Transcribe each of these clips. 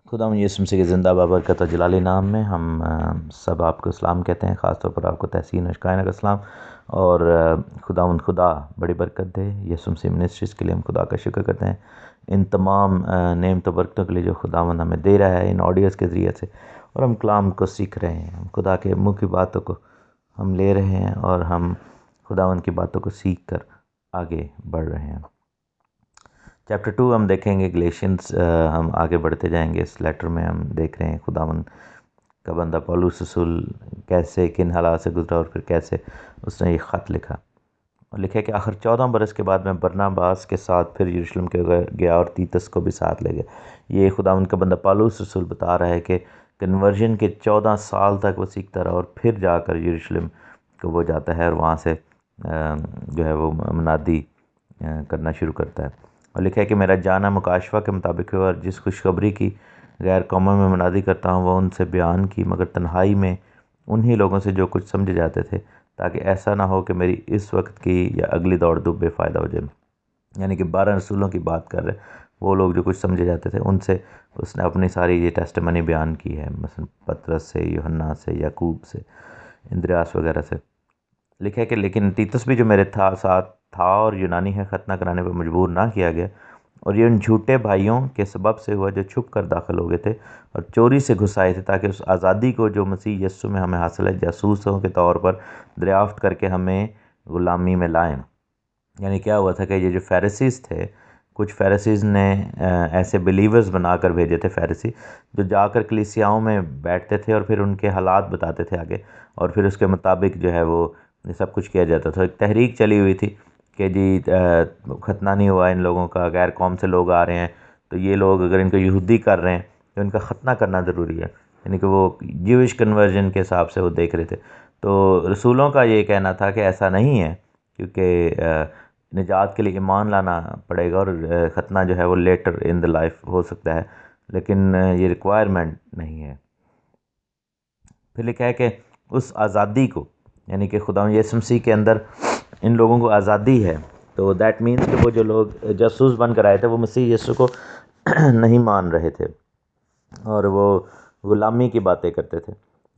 خدا یسوع مسیح کے زندہ بابرکت و جلالی نام میں ہم سب آپ کو اسلام کہتے ہیں، خاص طور پر آپ کو تحسین اشکائنہ کا اسلام، اور خدا بڑی برکت دے۔ یسوع مسیح منسٹریز کے لیے ہم خدا کا شکر کرتے ہیں، ان تمام نعمت و برکتوں کے لیے جو خداوند ہمیں دے رہا ہے ان آڈیوز کے ذریعے سے، اور ہم کلام کو سیکھ رہے ہیں، ہم خدا کے منہ کی باتوں کو ہم لے رہے ہیں اور ہم خداوند کی باتوں کو سیکھ کر آگے بڑھ رہے ہیں۔ چیپٹر 2 ہم دیکھیں گے گلیشینز، ہم آگے بڑھتے جائیں گے۔ اس لیٹر میں ہم دیکھ رہے ہیں خداوند کا بندہ پولس رسول کیسے کن حالات سے گزرا اور پھر کیسے اس نے یہ خط لکھا، اور لکھا کہ آخر 14 برس کے بعد میں برناباس کے ساتھ پھر یروشلم کے گیا اور تیتس کو بھی ساتھ لے گیا۔ یہ خداوند کا بندہ پولس رسول بتا رہا ہے کہ کنورژن کے 14 سال تک وہ سیکھتا رہا، اور پھر جا کر یروشلم کو وہ جاتا ہے اور وہاں سے جو ہے وہ منادی کرنا شروع کرتا ہے، اور لکھا ہے کہ میرا جانا مکاشفہ کے مطابق ہوا، اور جس خوشخبری کی غیر قوموں میں منادی کرتا ہوں وہ ان سے بیان کی، مگر تنہائی میں انہی لوگوں سے جو کچھ سمجھے جاتے تھے، تاکہ ایسا نہ ہو کہ میری اس وقت کی یا اگلی دوڑ دھوپ بے فائدہ ہو جائے۔ یعنی کہ 12 رسولوں کی بات کر رہے، وہ لوگ جو کچھ سمجھے جاتے تھے ان سے اس نے اپنی ساری یہ ٹیسٹیمنی بیان کی ہے، مثلا پطرس سے، یوحنا سے، یعقوب سے، اندریاس وغیرہ سے۔ لکھا ہے کہ لیکن تیتس بھی جو میرے ساتھ تھا اور یونانی ہے، ختنہ کرانے پر مجبور نہ کیا گیا، اور یہ ان جھوٹے بھائیوں کے سبب سے ہوا جو چھپ کر داخل ہو گئے تھے اور چوری سے گھس آئے تھے، تاکہ اس آزادی کو جو مسیح یسوع میں ہمیں حاصل ہے جاسوسوں کے طور پر دریافت کر کے ہمیں غلامی میں لائیں۔ یعنی کیا ہوا تھا کہ یہ جو فیریسیز تھے، کچھ فیریسیز نے ایسے بلیورز بنا کر بھیجے تھے، فیریسی جو جا کر کلیسیاؤں میں بیٹھتے تھے اور پھر ان کے حالات بتاتے تھے آگے، اور پھر اس کے مطابق جو ہے وہ یہ سب کچھ کیا جاتا تھا۔ ایک تحریک چلی ہوئی تھی کہ جی ختنہ نہیں ہوا ان لوگوں کا، غیر قوم سے لوگ آ رہے ہیں، تو یہ لوگ اگر ان کو یہودی کر رہے ہیں تو ان کا ختنہ کرنا ضروری ہے، یعنی کہ وہ جیوش کنورژن کے حساب سے وہ دیکھ رہے تھے۔ تو رسولوں کا یہ کہنا تھا کہ ایسا نہیں ہے، کیونکہ نجات کے لیے ایمان لانا پڑے گا، اور ختنہ جو ہے وہ لیٹر ان دا لائف ہو سکتا ہے، لیکن یہ ریکوائرمنٹ نہیں ہے۔ پھر لکھا ہے کہ اس آزادی کو، یعنی کہ خدا یسوع مسیح کے اندر ان لوگوں کو آزادی ہے، تو دیٹ مینس کہ وہ جو لوگ جاسوس بن کر آئے تھے وہ مسیح یسوع کو نہیں مان رہے تھے اور وہ غلامی کی باتیں کرتے تھے،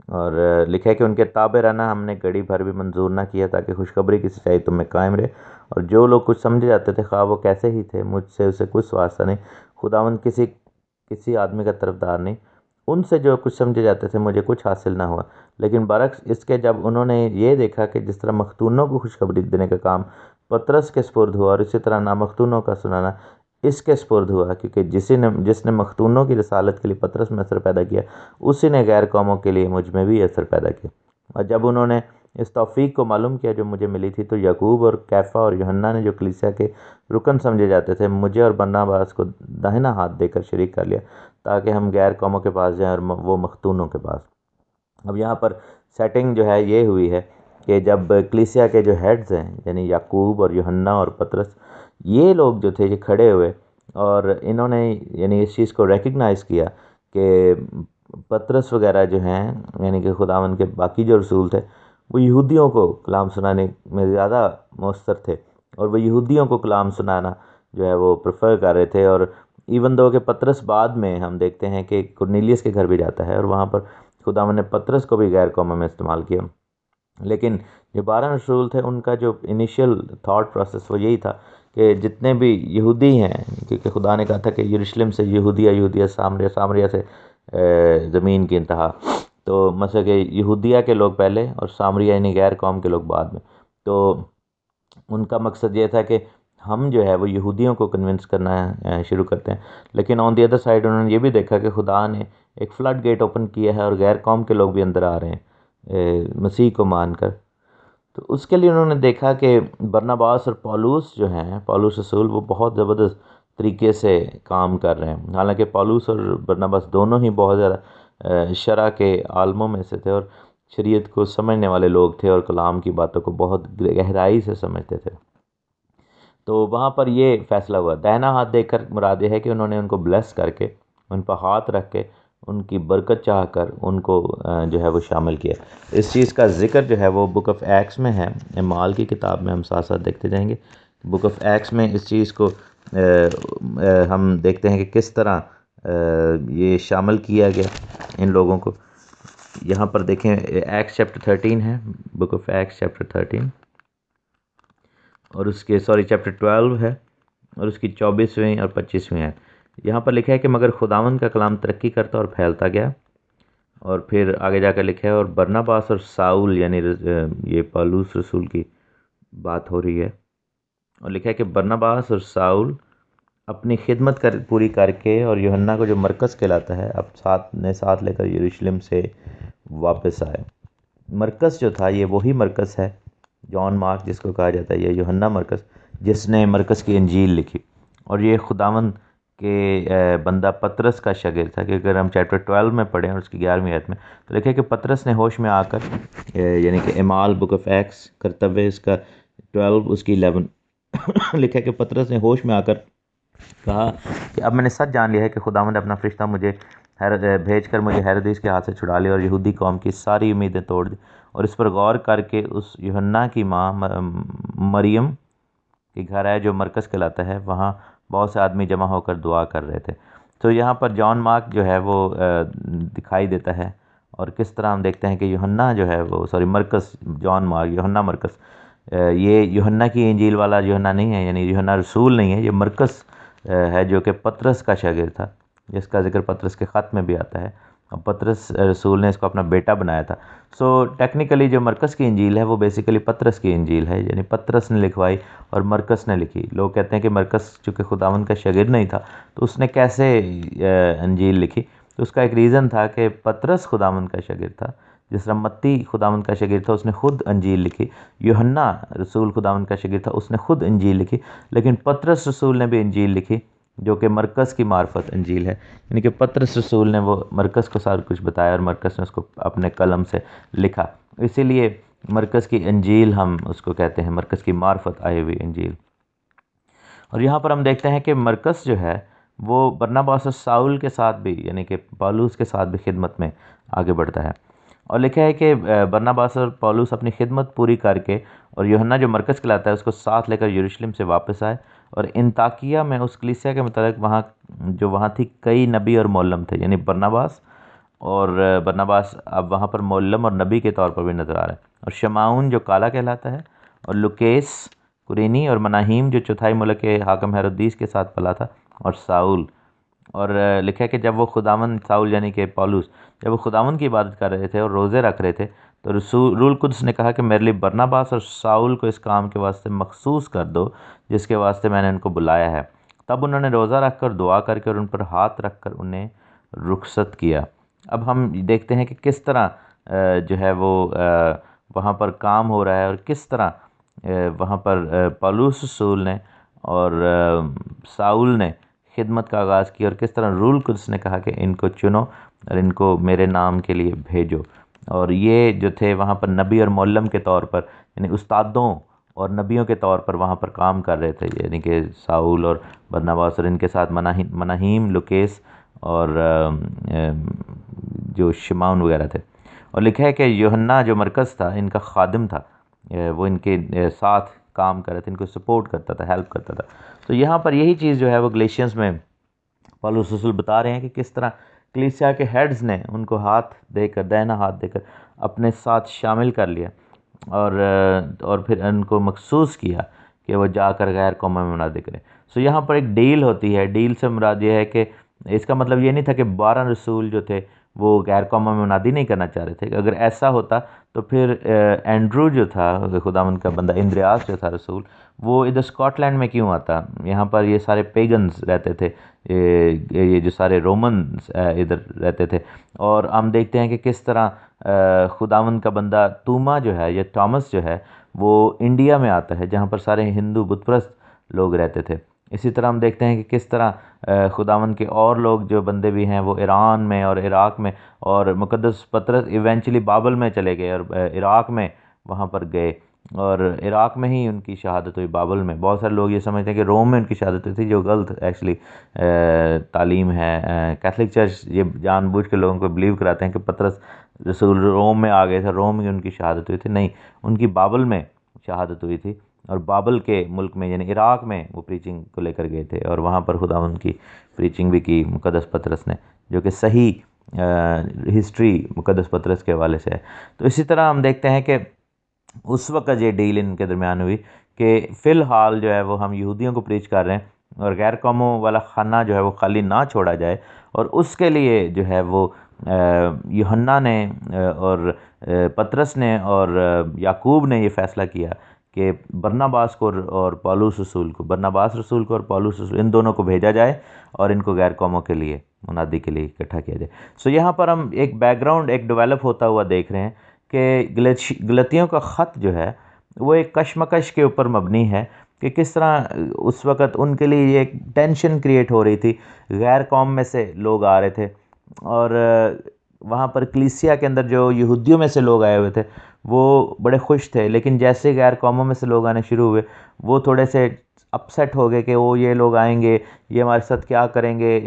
اور لکھا ہے کہ ان کے تابع رہنا ہم نے گھڑی بھر بھی منظور نہ کیا، تاکہ خوشخبری کی سچائی تم میں قائم رہے، اور جو لوگ کچھ سمجھے جاتے تھے خواہ وہ کیسے ہی تھے، مجھ سے اسے کچھ واسطہ نہیں، خداوند کسی آدمی کا طرفدار نہیں، ان سے جو کچھ سمجھے جاتے تھے مجھے کچھ حاصل نہ ہوا، لیکن برعکس اس کے جب انہوں نے یہ دیکھا کہ جس طرح مختونوں کو خوشخبری دینے کا کام پطرس کے سپرد ہوا، اور اسی طرح نامختونوں کا سنانا اس کے سپرد ہوا، کیونکہ جس نے مختونوں کی رسالت کے لیے پطرس میں اثر پیدا کیا، اسی نے غیر قوموں کے لیے مجھ میں بھی اثر پیدا کیا، اور جب انہوں نے اس توفیق کو معلوم کیا جو مجھے ملی تھی، تو یعقوب اور کیفا اور یوحنا نے جو کلیسیا کے رکن سمجھے جاتے تھے مجھے اور برناباس کو داہنا ہاتھ دے کر شریک کر لیا، تاکہ ہم غیر قوموں کے پاس جائیں اور وہ مختونوں کے پاس۔ اب یہاں پر سیٹنگ جو ہے یہ ہوئی ہے کہ جب کلیسیا کے جو ہیڈز ہیں، یعنی یعقوب اور یوحنا اور پطرس، یہ لوگ جو تھے یہ کھڑے ہوئے اور انہوں نے یعنی اس چیز کو ریکگنائز کیا کہ پطرس وغیرہ جو ہیں، یعنی کہ خداوند کے باقی جو رسول تھے، وہ یہودیوں کو کلام سنانے میں زیادہ مؤثر تھے، اور وہ یہودیوں کو کلام سنانا جو ہے وہ پریفر کر رہے تھے، اور ایون دو کہ پطرس بعد میں ہم دیکھتے ہیں کہ کرنیلیس کے گھر بھی جاتا ہے، اور وہاں پر خداوند نے پطرس کو بھی غیر قوموں میں استعمال کیا، لیکن جو 12 رسول تھے ان کا جو انیشیل تھاٹ پروسیس وہ یہی تھا کہ جتنے بھی یہودی ہیں، کیونکہ خدا نے کہا تھا کہ یروشلم سے یہودیہ سامریہ سے زمین کی انتہا، تو مثلا کہ یہودیہ کے لوگ پہلے اور سامریہ یعنی غیر قوم کے لوگ بعد میں، تو ان کا مقصد یہ تھا کہ ہم جو ہے وہ یہودیوں کو کنونس کرنا شروع کرتے ہیں، لیکن آن دی ادر سائڈ انہوں نے یہ بھی دیکھا کہ خدا نے ایک فلڈ گیٹ اوپن کیا ہے اور غیر قوم کے لوگ بھی اندر آ رہے ہیں مسیح کو مان کر، تو اس کے لیے انہوں نے دیکھا کہ برناباس اور پولس جو ہیں، پولس رسول، وہ بہت زبردست طریقے سے کام کر رہے ہیں، حالانکہ پولس اور برناباس دونوں ہی بہت زیادہ شرع کے عالموں میں سے تھے اور شریعت کو سمجھنے والے لوگ تھے اور کلام کی باتوں کو بہت گہرائی سے سمجھتے تھے، تو وہاں پر یہ فیصلہ ہوا، دہنا ہاتھ دے کر مراد یہ ہے کہ انہوں نے ان کو بلیس کر کے، ان پر ہاتھ رکھ کے، ان کی برکت چاہ کر ان کو جو ہے وہ شامل کیا۔ اس چیز کا ذکر جو ہے وہ بک آف ایکس میں ہے، اعمال کی کتاب میں ہم ساتھ ساتھ دیکھتے جائیں گے، بک آف ایکس میں اس چیز کو ہم دیکھتے ہیں کہ کس طرح یہ شامل کیا گیا ان لوگوں کو۔ یہاں پر دیکھیں ایکس چیپٹر 13 ہے، بک آف ایکس چیپٹر 13، اور اس کے چیپٹر 12 ہے، اور اس کی 24ویں اور 25ویں ہے۔ یہاں پر لکھا ہے کہ مگر خداوند کا کلام ترقی کرتا اور پھیلتا گیا، اور پھر آگے جا کر لکھا ہے اور برناباس اور ساؤل، یعنی یہ پالوس رسول کی بات ہو رہی ہے، اور لکھا ہے کہ برناباس اور ساؤل اپنی خدمت پوری کر کے اور یوحنا کو جو مرکز کہلاتا ہے اب ساتھ لے کر یروشلم سے واپس آئے۔ مرکز جو تھا یہ وہی مرکز ہے، جان مارک جس کو کہا جاتا ہے، یہ یوحنا مرکز جس نے مرکز کی انجیل لکھی، اور یہ خداوند کے بندہ پطرس کا شاگرد تھا، کہ اگر ہم چیپٹر 12 میں پڑھیں اور اس کی 11ویں آیت میں تو لکھا ہے کہ پطرس نے ہوش میں آ کر، یعنی کہ اعمال بک آف ایکس کرتوے اس کا 12 اس کی 11 لکھا ہے کہ پطرس نے ہوش میں آ کر کہا کہ اب میں نے سچ جان لیا ہے کہ خداوند نے اپنا فرشتہ مجھے بھیج کر مجھے ہیرودیس کے ہاتھ سے چھڑا لیا اور یہودی قوم کی ساری امیدیں توڑ دی، اور اس پر غور کر کے اس یوحنا کی ماں مریم کے گھر ہے جو مرکز کہلاتا ہے، وہاں بہت سے آدمی جمع ہو کر دعا کر رہے تھے۔ تو یہاں پر جان مارک جو ہے وہ دکھائی دیتا ہے، اور کس طرح ہم دیکھتے ہیں کہ یوحنا جو ہے وہ مرکز جان مارک یوحنا مرکز، یہ یوحنا کی انجیل والا یوحنا نہیں ہے، یعنی یوحنا رسول نہیں ہے، یہ مرکز ہے جو کہ پطرس کا شاگرد تھا، جس کا ذکر پطرس کے خط میں بھی آتا ہے، اور پطرس رسول نے اس کو اپنا بیٹا بنایا تھا۔ ٹیکنیکلی جو مرکز کی انجیل ہے وہ بیسیکلی پطرس کی انجیل ہے، یعنی پطرس نے لکھوائی اور مرکز نے لکھی۔ لوگ کہتے ہیں کہ مرکز چونکہ خداوند کا شاگرد نہیں تھا تو اس نے کیسے انجیل لکھی؟ تو اس کا ایک ریزن تھا کہ پطرس خداوند کا شاگرد تھا، جس طرح متی خداوند کا شاگرد تھا، اس نے خود انجیل لکھی، یوحنا رسول خداوند کا شاگرد تھا، اس نے خود انجیل لکھی، لیکن پطرس رسول نے بھی انجیل لکھی جو کہ مرکز کی معرفت انجیل ہے، یعنی کہ پطرس رسول نے وہ مرکز کو سارا کچھ بتایا اور مرکز نے اس کو اپنے قلم سے لکھا، اسی لیے مرکز کی انجیل ہم اس کو کہتے ہیں، مرکز کی معرفت آئی ہوئی انجیل۔ اور یہاں پر ہم دیکھتے ہیں کہ مرکز جو ہے وہ برناباس اور ساؤل کے ساتھ بھی، یعنی کہ پالوس کے ساتھ بھی خدمت میں آگے بڑھتا ہے، اور لکھا ہے کہ برناباس اور پالوس اپنی خدمت پوری کر کے اور یوحنا جو مرکز کہلاتا ہے اس کو ساتھ لے کر یروشلم سے واپس آئے، اور انطاکیہ میں اس کلیسیا کے متعلق وہاں تھی کئی نبی اور معلم تھے، یعنی برناباس اب وہاں پر معلم اور نبی کے طور پر بھی نظر آ رہا ہے، اور شمعون جو کالا کہلاتا ہے، اور لوکیس قرینی، اور مناہیم جو چوتھائی ملک کے حاکم ہیرودیس کے ساتھ پلا تھا، اور ساؤل۔ اور لکھا ہے کہ جب وہ ساؤل یعنی کہ پالوس جب وہ خداوند کی عبادت کر رہے تھے اور روزے رکھ رہے تھے تو روح القدس نے کہا کہ میرے لیے برناباس اور ساؤل کو اس کام کے واسطے مخصوص کر دو جس کے واسطے میں نے ان کو بلایا ہے۔ تب انہوں نے روزہ رکھ کر دعا کر کے اور ان پر ہاتھ رکھ کر انہیں رخصت کیا۔ اب ہم دیکھتے ہیں کہ کس طرح جو ہے وہ وہاں پر کام ہو رہا ہے، اور کس طرح وہاں پر پالوس رسول نے اور ساؤل نے خدمت کا آغاز کیا، اور کس طرح روح القدس نے کہا کہ ان کو چنو اور ان کو میرے نام کے لیے بھیجو، اور یہ جو تھے وہاں پر نبی اور معلم کے طور پر، یعنی استادوں اور نبیوں کے طور پر وہاں پر کام کر رہے تھے، یعنی کہ ساؤل اور برناباس، اور ان کے ساتھ مناہیم، لوکیس اور جو شمعون وغیرہ تھے۔ اور لکھا ہے کہ یوحنا جو مرکز تھا ان کا خادم تھا، وہ ان کے ساتھ کام کر رہے تھے، ان کو سپورٹ کرتا تھا، ہیلپ کرتا تھا۔ تو یہاں پر یہی چیز جو ہے وہ گلیشینز میں پالوس رسول بتا رہے ہیں کہ کس طرح کلیسیا کے ہیڈز نے ان کو ہاتھ دے کر، دہنا ہاتھ دے کر اپنے ساتھ شامل کر لیا، اور پھر ان کو مخصوص کیا کہ وہ جا کر غیر قوموں میں منادی کریں۔ یہاں پر ایک ڈیل ہوتی ہے، ڈیل سے مراد یہ ہے کہ اس کا مطلب یہ نہیں تھا کہ 12 رسول جو تھے وہ غیر قوموں میں منادی نہیں کرنا چاہ رہے تھے، اگر ایسا ہوتا تو پھر اینڈرو جو تھا خداوند کا بندہ، اندریاس جو تھا رسول، وہ ادھر اسکاٹ لینڈ میں کیوں آتا؟ یہاں پر یہ سارے پیگنز رہتے تھے، یہ جو سارے رومنز ادھر رہتے تھے، اور ہم دیکھتے ہیں کہ کس طرح خداوند کا بندہ توما جو ہے یا ٹامس جو ہے وہ انڈیا میں آتا ہے جہاں پر سارے ہندو بت پرست لوگ رہتے تھے۔ اسی طرح ہم دیکھتے ہیں کہ کس طرح خداوند کے اور لوگ جو بندے بھی ہیں وہ ایران میں اور عراق میں، اور مقدس پطرس ایونچولی بابل میں چلے گئے اور عراق میں وہاں پر گئے، اور عراق میں ہی ان کی شہادت ہوئی، بابل میں۔ بہت سارے لوگ یہ سمجھتے ہیں کہ روم میں ان کی شہادت ہوئی تھی، جو غلط ایکچولی تعلیم ہے۔ کیتھولک چرچ یہ جان بوجھ کے لوگوں کو بلیو کراتے ہیں کہ پطرس رسول روم میں آ گئے تھے، روم میں ان کی شہادت ہوئی تھی، نہیں، ان کی بابل میں شہادت ہوئی تھی، اور بابل کے ملک میں یعنی عراق میں وہ پریچنگ کو لے کر گئے تھے، اور وہاں پر خداوند کی پریچنگ بھی کی مقدس پطرس نے، جو کہ صحیح ہسٹری مقدس پطرس کے حوالے سے ہے۔ تو اسی طرح ہم دیکھتے ہیں کہ اس وقت یہ ڈیل ان کے درمیان ہوئی کہ فی الحال جو ہے وہ ہم یہودیوں کو پریچ کر رہے ہیں اور غیر قوموں والا خانہ جو ہے وہ خالی نہ چھوڑا جائے، اور اس کے لیے جو ہے وہ یوحنا نے اور پطرس نے اور یعقوب نے یہ فیصلہ کیا کہ برناباس کو اور پولس رسول کو، برناباس رسول کو اور پولس رسول، ان دونوں کو بھیجا جائے اور ان کو غیر قوموں کے لیے منادی کے لیے اکٹھا کیا جائے۔ سو یہاں پر ہم ایک بیک گراؤنڈ ایک ڈیولپ ہوتا ہوا دیکھ رہے ہیں کہ غلطیوں کا خط جو ہے وہ ایک کشمکش کے اوپر مبنی ہے کہ کس طرح اس وقت ان کے لیے یہ ایک ٹینشن کریٹ ہو رہی تھی۔ غیر قوم میں سے لوگ آ رہے تھے اور وہاں پر کلیسیا کے اندر جو یہودیوں میں سے لوگ آئے ہوئے تھے وہ بڑے خوش تھے، لیکن جیسے غیر قوموں میں سے لوگ آنے شروع ہوئے وہ تھوڑے سے اپسیٹ ہو گئے کہ وہ یہ لوگ آئیں گے، یہ ہمارے ساتھ کیا کریں گے،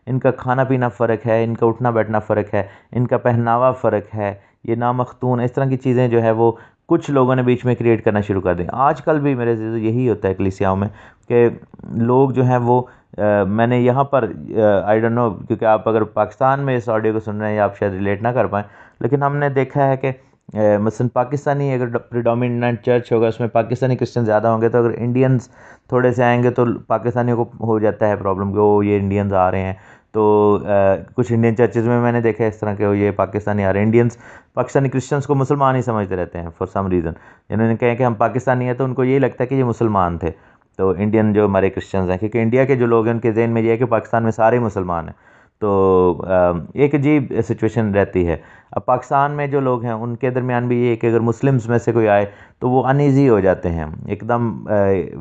ان کا کھانا پینا فرق ہے، ان کا اٹھنا بیٹھنا فرق ہے، ان کا پہناوا فرق ہے، یہ نامختون، اس طرح کی چیزیں جو ہے وہ کچھ لوگوں نے بیچ میں کریٹ کرنا شروع کر دیں۔ آج کل بھی میرے عزیزو یہی ہوتا ہے کلیسیاؤں میں کہ لوگ جو ہیں وہ میں نے یہاں پر آئی ڈونٹ نو، کیونکہ آپ اگر پاکستان میں اس آڈیو کو سن رہے ہیں یا آپ شاید ریلیٹ نہ کر پائیں، لیکن ہم نے دیکھا ہے کہ مثلا پاکستانی اگر پریڈومیننٹ چرچ ہوگا اس میں پاکستانی کرسچن زیادہ ہوں گے، تو اگر انڈینز تھوڑے سے آئیں گے تو پاکستانیوں کو ہو جاتا ہے پرابلم کہ وہ یہ انڈینز آ رہے ہیں۔ تو کچھ انڈین چرچز میں نے دیکھا ہے اس طرح کہ وہ یہ پاکستانی آ رہے ہیں، انڈینز پاکستانی کرسچنس کو مسلمان ہی سمجھتے رہتے ہیں فار سم ریزن، انہوں نے کہا کہ ہم پاکستانی ہیں تو ان کو یہی لگتا ہے کہ یہ مسلمان تھے، تو انڈین جو ہمارے کرسچنز ہیں، کیونکہ انڈیا کے جو لوگ ہیں ان کے ذہن میں یہ ہے کہ پاکستان میں سارے مسلمان ہیں، تو ایک عجیب سچویشن رہتی ہے۔ اب پاکستان میں جو لوگ ہیں ان کے درمیان بھی یہ ہے کہ اگر مسلمز میں سے کوئی آئے تو وہ ان ایزی ہو جاتے ہیں، ایک دم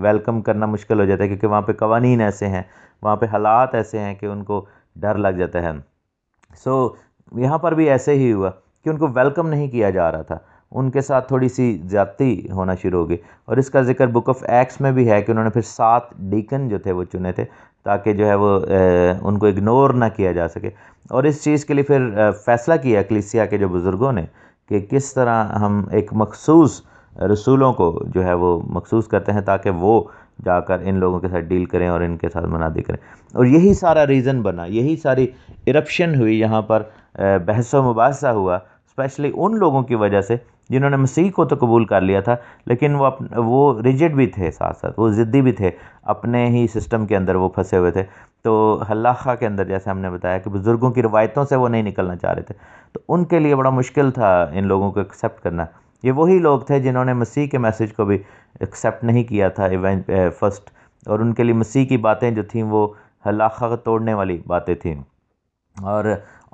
ویلکم کرنا مشکل ہو جاتا ہے، کیونکہ وہاں پہ قوانین ایسے ہیں، وہاں پہ حالات ایسے ہیں کہ ان کو ڈر لگ جاتا ہے۔ سو یہاں پر بھی ایسے ہی ہوا کہ ان کو ویلکم نہیں کیا جا رہا تھا، ان کے ساتھ تھوڑی سی زیادتی ہونا شروع ہو گئی، اور اس کا ذکر بک آف ایکس میں بھی ہے کہ انہوں نے پھر 7 ڈیکن جو تھے وہ چنے تھے تاکہ جو ہے وہ ان کو اگنور نہ کیا جا سکے، اور اس چیز کے لیے پھر فیصلہ کیا کلیسیا کے جو بزرگوں نے کہ کس طرح ہم ایک مخصوص رسولوں کو جو ہے وہ مخصوص کرتے ہیں تاکہ وہ جا کر ان لوگوں کے ساتھ ڈیل کریں اور ان کے ساتھ منادی کریں، اور یہی سارا ریزن بنا، یہی ساری ایرپشن ہوئی یہاں پر، بحث و مباحثہ ہوا اسپیشلی ان لوگوں کی وجہ سے جنہوں نے مسیح کو تو قبول کر لیا تھا، لیکن وہ ریجڈ بھی تھے، ساتھ ساتھ وہ ضدی بھی تھے، اپنے ہی سسٹم کے اندر وہ پھنسے ہوئے تھے۔ تو ہلاخہ کے اندر جیسے ہم نے بتایا کہ بزرگوں کی روایتوں سے وہ نہیں نکلنا چاہ رہے تھے، تو ان کے لیے بڑا مشکل تھا ان لوگوں کو ایکسیپٹ کرنا۔ یہ وہی لوگ تھے جنہوں نے مسیح کے میسیج کو بھی ایکسیپٹ نہیں کیا تھا فرسٹ، اور ان کے لیے مسیح کی باتیں جو تھیں وہ ہلاخہ توڑنے والی باتیں تھیں۔ اور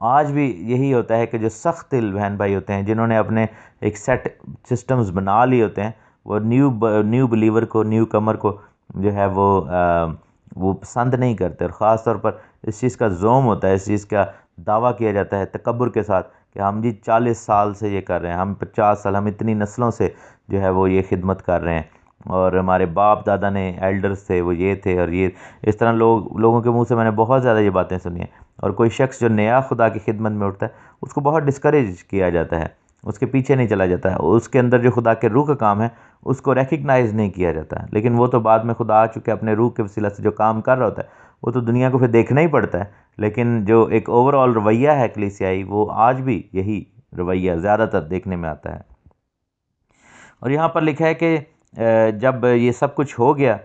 آج بھی یہی ہوتا ہے کہ جو سخت دل بہن بھائی ہوتے ہیں جنہوں نے اپنے ایک سیٹ سسٹمز بنا لیے ہوتے ہیں، وہ نیو بلیور کو، نیو کمر کو جو ہے وہ پسند نہیں کرتے، اور خاص طور پر اس چیز کا زوم ہوتا ہے، اس چیز کا دعویٰ کیا جاتا ہے تکبر کے ساتھ کہ ہم جی 40 سال سے یہ کر رہے ہیں، ہم 50 سال، ہم اتنی نسلوں سے جو ہے وہ یہ خدمت کر رہے ہیں، اور ہمارے باپ دادا نے ایلڈرز تھے وہ یہ تھے، اور یہ اس طرح لوگوں کے منہ سے میں نے بہت زیادہ یہ باتیں سنی ہیں۔ اور کوئی شخص جو نیا خدا کی خدمت میں اٹھتا ہے اس کو بہت ڈسکریج کیا جاتا ہے، اس کے پیچھے نہیں چلا جاتا ہے، اس کے اندر جو خدا کے روح کا کام ہے اس کو ریکگنائز نہیں کیا جاتا ہے، لیکن وہ تو بعد میں خدا آ چکے اپنے روح کے وسیلہ سے جو کام کر رہا ہوتا ہے وہ تو دنیا کو پھر دیکھنا ہی پڑتا ہے، لیکن جو ایک اوور آل رویہ ہے کلیسیائی وہ آج بھی یہی رویہ زیادہ تر دیکھنے میں آتا ہے۔ اور یہاں پر لکھا ہے کہ جب یہ سب کچھ ہو گیا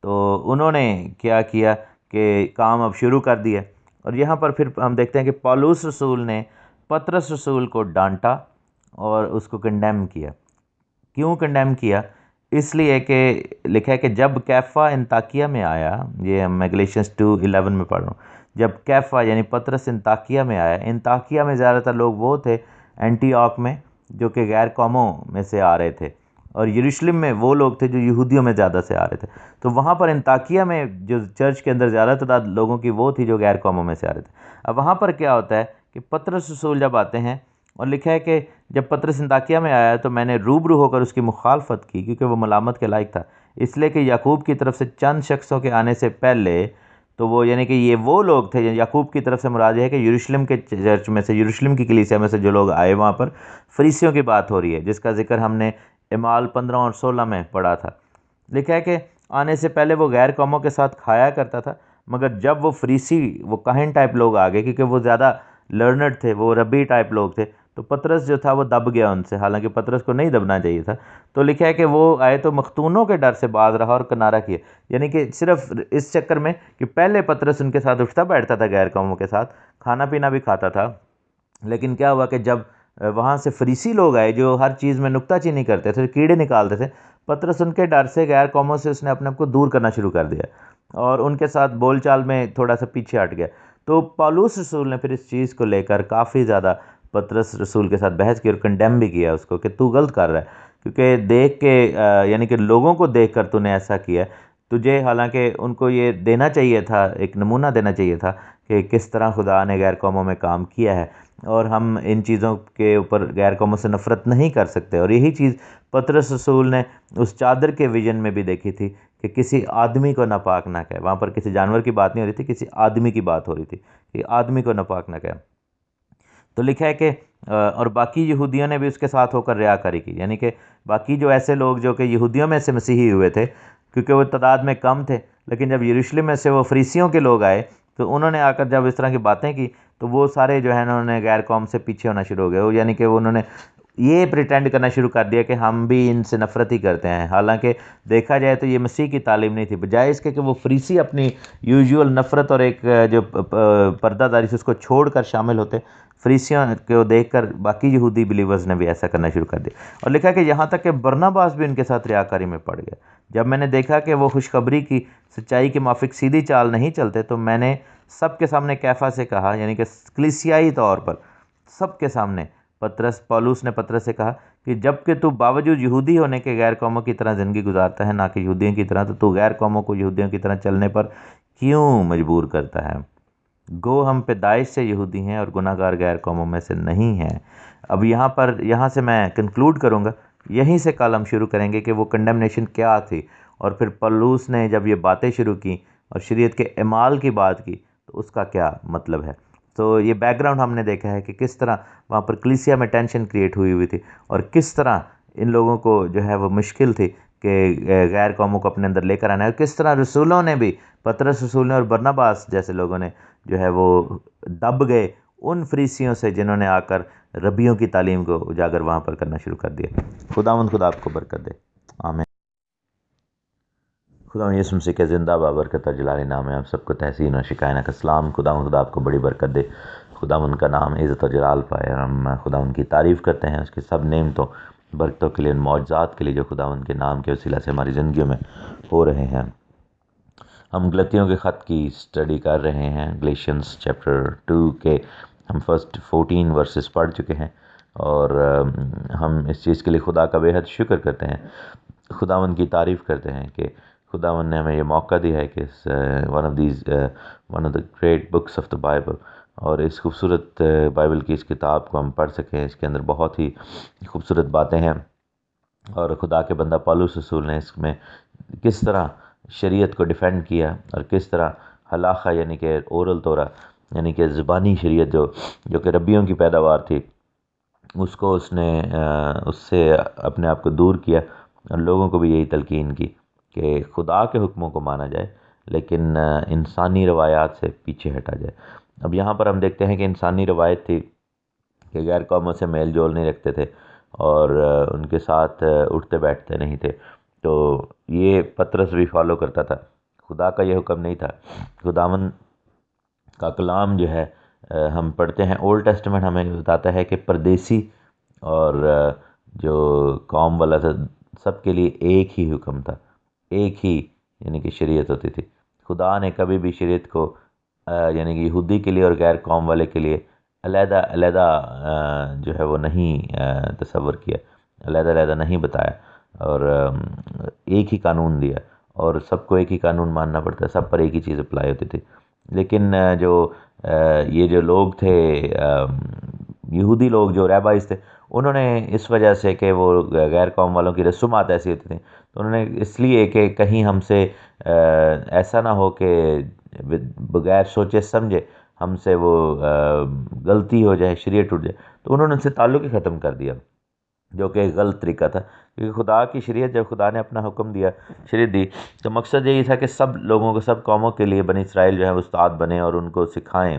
تو انہوں نے کیا کیا کہ کام اب شروع کر دیا، اور یہاں پر پھر ہم دیکھتے ہیں کہ پولس رسول نے پطرس رسول کو ڈانٹا اور اس کو کنڈیم کیا۔ کیوں کنڈیم کیا؟ اس لیے کہ لکھا ہے کہ جب کیفا انطاکیہ میں آیا، یہ میں گلیشینز 2:11 میں پڑھ رہا ہوں، جب کیفا یعنی پطرس انطاکیہ میں آیا، انطاکیہ میں زیادہ تر لوگ وہ تھے اینٹیوک میں جو کہ غیر قوموں میں سے آ رہے تھے، اور یروشلم میں وہ لوگ تھے جو یہودیوں میں زیادہ سے آ رہے تھے، تو وہاں پر انطاکیہ میں جو چرچ کے اندر زیادہ تعداد لوگوں کی وہ تھی جو غیر قوموں میں سے آ رہے تھے۔ اب وہاں پر کیا ہوتا ہے کہ پطرس رسول جب آتے ہیں، اور لکھا ہے کہ جب پطرس انطاکیہ میں آیا تو میں نے روبرو ہو کر اس کی مخالفت کی کیونکہ وہ ملامت کے لائق تھا، اس لیے کہ یعقوب کی طرف سے چند شخصوں کے آنے سے پہلے، تو وہ یعنی کہ یہ وہ لوگ تھے، یعقوب کی طرف سے مراد یہ ہے کہ یروشلم کے چرچ میں سے، یروشلم کی کلیسیا میں سے جو لوگ آئے، وہاں پر فریسیوں کی بات ہو رہی ہے جس کا ذکر ہم نے اعمال 15 اور 16 میں پڑھا تھا۔ لکھا ہے کہ آنے سے پہلے وہ غیر قوموں کے ساتھ کھایا کرتا تھا، مگر جب وہ فریسی، وہ کاہن ٹائپ لوگ آ گئے، کیونکہ وہ زیادہ لرنڈ تھے، وہ ربی ٹائپ لوگ تھے، تو پطرس جو تھا وہ دب گیا ان سے، حالانکہ پطرس کو نہیں دبنا چاہیے تھا۔ تو لکھا ہے کہ وہ آئے تو مختونوں کے ڈر سے باز رہا اور کنارہ کیا، یعنی کہ صرف اس چکر میں کہ پہلے پطرس ان کے ساتھ اٹھتا بیٹھتا تھا غیر قوموں کے ساتھ، کھانا پینا بھی کھاتا تھا، لیکن کیا ہوا کہ جب وہاں سے فریسی لوگ آئے جو ہر چیز میں نکتہ چینی کرتے تھے، کیڑے نکالتے تھے، پطرس ان کے ڈر سے غیر قوموں سے اس نے اپنے آپ کو دور کرنا شروع کر دیا اور ان کے ساتھ بول چال میں تھوڑا سا پیچھے ہٹ گیا۔ تو پالوس رسول نے پھر اس چیز کو لے کر کافی زیادہ پطرس رسول کے ساتھ بحث کی اور کنڈیم بھی کیا اس کو کہ تو غلط کر رہا ہے، کیونکہ دیکھ کے یعنی کہ لوگوں کو دیکھ کر تو نے ایسا کیا ہے، تجھے حالانکہ ان کو یہ دینا چاہیے تھا، ایک نمونہ دینا چاہیے تھا کہ کس طرح خدا نے غیر قوموں میں کام کیا ہے، اور ہم ان چیزوں کے اوپر غیر قوموں سے نفرت نہیں کر سکتے۔ اور یہی چیز پطرس رسول نے اس چادر کے ویژن میں بھی دیکھی تھی کہ کسی آدمی کو ناپاک نہ کہے، وہاں پر کسی جانور کی بات نہیں ہو رہی تھی، کسی آدمی کی بات ہو رہی تھی کہ آدمی کو ناپاک نہ کہے۔ تو لکھا ہے کہ اور باقی یہودیوں نے بھی اس کے ساتھ ہو کر ریاکاری کی، یعنی کہ باقی جو ایسے لوگ جو کہ یہودیوں میں سے مسیحی ہوئے تھے، کیونکہ وہ تعداد میں کم تھے، لیکن جب یروشلم میں سے وہ فریسیوں کے لوگ آئے تو انہوں نے آ کر جب اس طرح کی باتیں کی تو وہ سارے جو ہے انہوں نے غیر قوم سے پیچھے ہونا شروع ہو گئے، یعنی کہ انہوں نے یہ پریٹینڈ کرنا شروع کر دیا کہ ہم بھی ان سے نفرت ہی کرتے ہیں، حالانکہ دیکھا جائے تو یہ مسیح کی تعلیم نہیں تھی، بجائے اس کے کہ وہ فریسی اپنی یوزول نفرت اور ایک جو پردہ داری سے اس کو چھوڑ کر شامل ہوتے، فریسیوں کو دیکھ کر باقی یہودی بلیورز نے بھی ایسا کرنا شروع کر دیا، اور لکھا کہ یہاں تک کہ برناباس بھی ان کے ساتھ ریاکاری میں پڑ گیا۔ جب میں نے دیکھا کہ وہ خوشخبری کی سچائی کے موافق سیدھی چال نہیں چلتے تو میں نے سب کے سامنے کیفا سے کہا، یعنی کہ کلیسیائی طور پر سب کے سامنے پولوس نے پطرس سے کہا کہ جب کہ تو باوجود یہودی ہونے کے غیر قوموں کی طرح زندگی گزارتا ہے نہ کہ یہودیوں کی طرح، تو غیر قوموں کو یہودیوں کی طرح چلنے پر کیوں مجبور کرتا ہے؟ گو ہم پیدائش سے یہودی ہیں اور گناہ گار غیر قوموں میں سے نہیں ہیں۔ اب یہاں سے میں کنکلوڈ کروں گا، یہیں سے کل ہم شروع کریں گے کہ وہ کنڈمنیشن کیا تھی، اور پھر پولوس نے جب یہ باتیں شروع کی اور شریعت کے اعمال کی بات کی تو اس کا کیا مطلب ہے۔ تو یہ بیک گراؤنڈ ہم نے دیکھا ہے کہ کس طرح وہاں پر کلیسیا میں ٹینشن کریٹ ہوئی تھی، اور کس طرح ان لوگوں کو جو ہے وہ مشکل تھی کہ غیر قوموں کو اپنے اندر لے کر آنا ہے، اور کس طرح رسولوں نے بھی، پطرس رسول نے اور برناباس جیسے لوگوں نے جو ہے وہ دب گئے ان فریسیوں سے جنہوں نے آ کر ربیوں کی تعلیم کو اجاگر وہاں پر کرنا شروع کر دیا۔ خدا آپ کو برکت دے، آمین۔ خدا یسوع مسیح کے زندہ بابرکت جلالی نام ہے، آپ سب کو تحسین و شکایہ کا سلام۔ خدا آپ کو بڑی برکت دے، خدا ان کا نام عزت و جلال پائے، اور ہم خدا ان کی تعریف کرتے ہیں اس کی سب نعمتوں برکتوں کے لیے، ان معجزات کے لیے جو خدا ان کے نام کے وسیلہ سے ہماری زندگیوں میں ہو رہے ہیں۔ ہم غلطیوں کے خط کی اسٹڈی کر رہے ہیں، گلیشینز چیپٹر 2 کے ہم فرسٹ 14 ورسز پڑھ چکے ہیں، اور ہم اس چیز کے لیے خدا کا بے حد شکر کرتے ہیں، خداوند کی تعریف کرتے ہیں کہ خداوند نے ہمیں یہ موقع دیا ہے کہ one of the great books of the Bible, اور اس خوبصورت بائبل کی اس کتاب کو ہم پڑھ سکیں۔ اس کے اندر بہت ہی خوبصورت باتیں ہیں، اور خدا کے بندہ پولس رسول نے اس میں کس طرح شریعت کو ڈیفینڈ کیا، اور کس طرح ہلاخہ یعنی کہ اورل تورا یعنی کہ زبانی شریعت جو کہ ربیوں کی پیداوار تھی، اس کو اس نے اس سے اپنے آپ کو دور کیا، اور لوگوں کو بھی یہی تلقین کی کہ خدا کے حکموں کو مانا جائے لیکن انسانی روایات سے پیچھے ہٹا جائے۔ اب یہاں پر ہم دیکھتے ہیں کہ انسانی روایت تھی کہ غیر قوموں سے میل جول نہیں رکھتے تھے، اور ان کے ساتھ اٹھتے بیٹھتے نہیں تھے، تو یہ پطرس بھی فالو کرتا تھا، خدا کا یہ حکم نہیں تھا۔ خداوند کا کلام جو ہے ہم پڑھتے ہیں، اولڈ ٹیسٹمنٹ ہمیں بتاتا ہے کہ پردیسی اور جو قوم والا تھا، سب کے لیے ایک ہی حکم تھا، ایک ہی یعنی کہ شریعت ہوتی تھی۔ خدا نے کبھی بھی شریعت کو یعنی کہ یہودی کے لیے اور غیر قوم والے کے لیے علیحدہ علیحدہ جو ہے وہ نہیں تصور کیا، علیحدہ علیحدہ نہیں بتایا، اور ایک ہی قانون دیا، اور سب کو ایک ہی قانون ماننا پڑتا ہے، سب پر ایک ہی چیز اپلائی ہوتی تھی۔ لیکن یہ جو لوگ تھے یہودی لوگ جو ریبائز تھے، انہوں نے اس وجہ سے کہ وہ غیر قوم والوں کی رسومات ایسی ہوتی تھیں، تو انہوں نے اس لیے کہ کہیں ہم سے ایسا نہ ہو کہ بغیر سوچے سمجھے ہم سے وہ غلطی ہو جائے، شریعت ٹوٹ جائے، تو انہوں نے ان سے تعلق ہی ختم کر دیا۔ جو کہ ایک غلط طریقہ تھا، کیونکہ خدا کی شریعت جب خدا نے اپنا حکم دیا، شریعت دی، تو مقصد یہی تھا کہ سب لوگوں کو، سب قوموں کے لیے بنی اسرائیل جو ہے استاد بنے اور ان کو سکھائیں